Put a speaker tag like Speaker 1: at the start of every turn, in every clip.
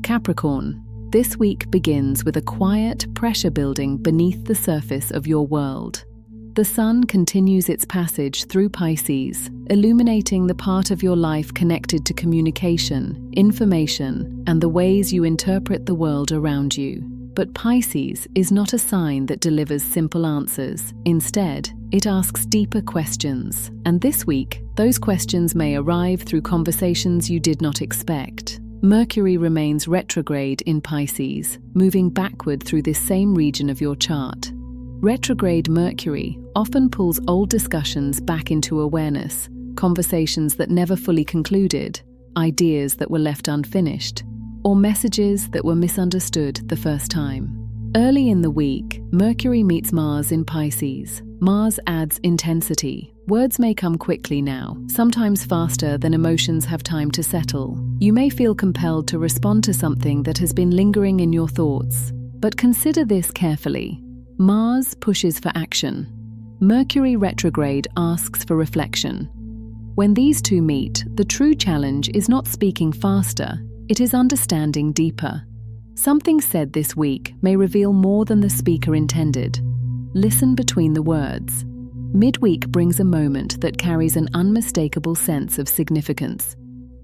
Speaker 1: Capricorn, this week begins with a quiet pressure building beneath the surface of your world. The sun continues its passage through Pisces, illuminating the part of your life connected to communication, information, and the ways you interpret the world around you. But Pisces is not a sign that delivers simple answers. Instead, it asks deeper questions. And this week, those questions may arrive through conversations you did not expect. Mercury remains retrograde in Pisces, moving backward through this same region of your chart. Retrograde Mercury often pulls old discussions back into awareness, conversations that never fully concluded, ideas that were left unfinished, or messages that were misunderstood the first time. Early in the week, Mercury meets Mars in Pisces. Mars adds intensity. Words may come quickly now, sometimes faster than emotions have time to settle. You may feel compelled to respond to something that has been lingering in your thoughts. But consider this carefully. Mars pushes for action. Mercury retrograde asks for reflection. When these two meet, the true challenge is not speaking faster, it is understanding deeper. Something said this week may reveal more than the speaker intended. Listen between the words. Midweek brings a moment that carries an unmistakable sense of significance.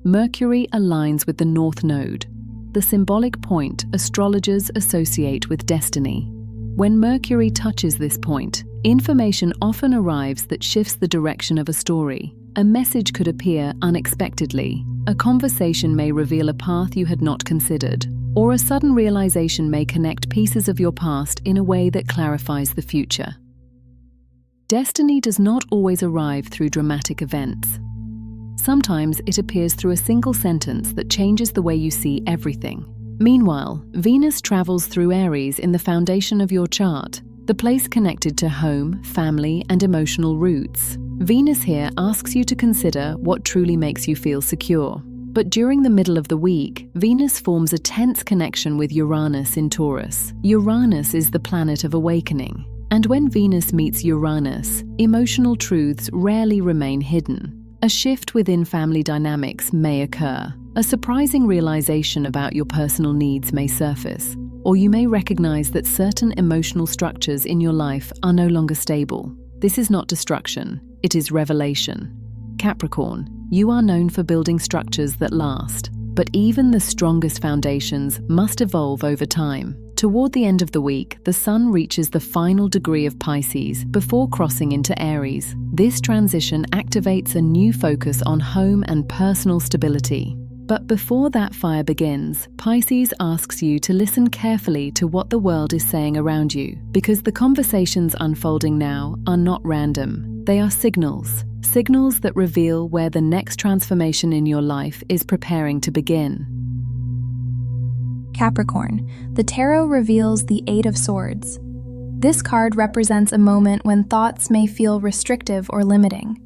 Speaker 1: Mercury aligns with the North Node, the symbolic point astrologers associate with destiny. When Mercury touches this point, information often arrives that shifts the direction of a story. A message could appear unexpectedly. A conversation may reveal a path you had not considered, or a sudden realization may connect pieces of your past in a way that clarifies the future. Destiny does not always arrive through dramatic events. Sometimes it appears through a single sentence that changes the way you see everything. Meanwhile, Venus travels through Aries in the foundation of your chart, the place connected to home, family, and emotional roots. Venus here asks you to consider what truly makes you feel secure. But during the middle of the week, Venus forms a tense connection with Uranus in Taurus. Uranus is the planet of awakening. And when Venus meets Uranus, emotional truths rarely remain hidden. A shift within family dynamics may occur. A surprising realization about your personal needs may surface, or you may recognize that certain emotional structures in your life are no longer stable. This is not destruction, it is revelation. Capricorn, you are known for building structures that last, but even the strongest foundations must evolve over time. Toward the end of the week, the Sun reaches the final degree of Pisces before crossing into Aries. This transition activates a new focus on home and personal stability. But before that fire begins, Pisces asks you to listen carefully to what the world is saying around you, because the conversations unfolding now are not random. They are signals that reveal where the next transformation in your life is preparing to begin.
Speaker 2: Capricorn, the tarot reveals the Eight of Swords. This card represents a moment when thoughts may feel restrictive or limiting.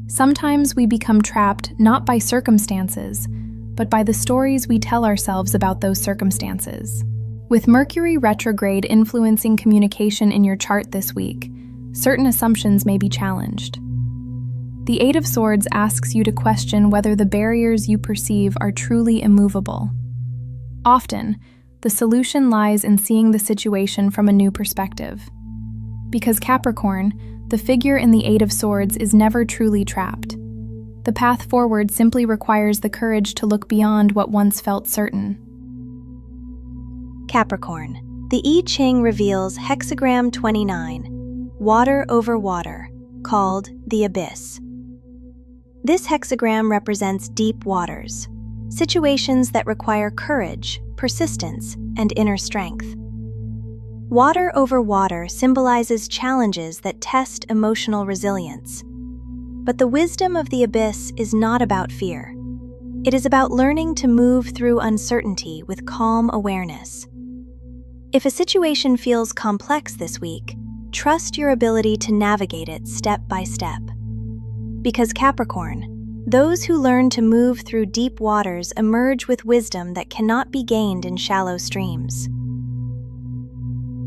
Speaker 2: Sometimes we become trapped not by circumstances, but by the stories we tell ourselves about those circumstances. With Mercury retrograde influencing communication in your chart this week, certain assumptions may be challenged. The Eight of Swords asks you to question whether the barriers you perceive are truly immovable. Often, the solution lies in seeing the situation from a new perspective. Because Capricorn, the figure in the Eight of Swords is never truly trapped. The path forward simply requires the courage to look beyond what once felt certain.
Speaker 3: Capricorn, the I Ching reveals hexagram 29, water over water, called the Abyss. This hexagram represents deep waters, situations that require courage, persistence, and inner strength. Water over water symbolizes challenges that test emotional resilience. But the wisdom of the abyss is not about fear. It is about learning to move through uncertainty with calm awareness. If a situation feels complex this week, trust your ability to navigate it step by step. Because Capricorn, those who learn to move through deep waters emerge with wisdom that cannot be gained in shallow streams.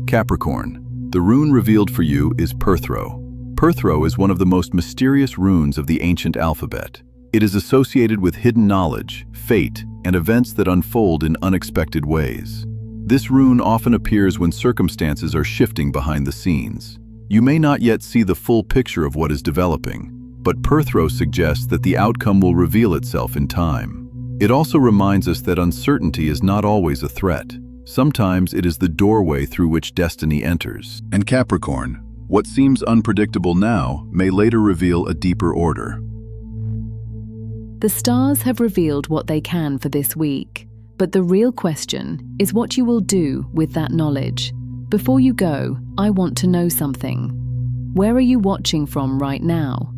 Speaker 4: Capricorn, the rune revealed for you is Perthro. Perthro is one of the most mysterious runes of the ancient alphabet. It is associated with hidden knowledge, fate, and events that unfold in unexpected ways. This rune often appears when circumstances are shifting behind the scenes. You may not yet see the full picture of what is developing, but Perthro suggests that the outcome will reveal itself in time. It also reminds us that uncertainty is not always a threat. Sometimes it is the doorway through which destiny enters. And Capricorn, what seems unpredictable now may later reveal a deeper order.
Speaker 1: The stars have revealed what they can for this week, but the real question is what you will do with that knowledge. Before you go, I want to know something. Where are you watching from right now?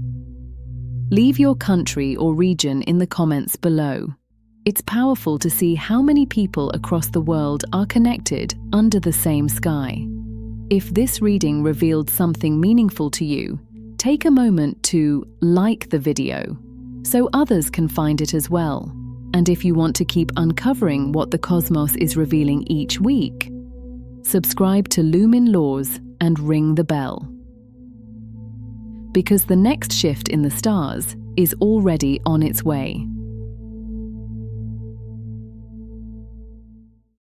Speaker 1: Leave your country or region in the comments below. It's powerful to see how many people across the world are connected under the same sky. If this reading revealed something meaningful to you, take a moment to like the video so others can find it as well. And if you want to keep uncovering what the cosmos is revealing each week, subscribe to Lumin Laws and ring the bell. Because the next shift in the stars is already on its way.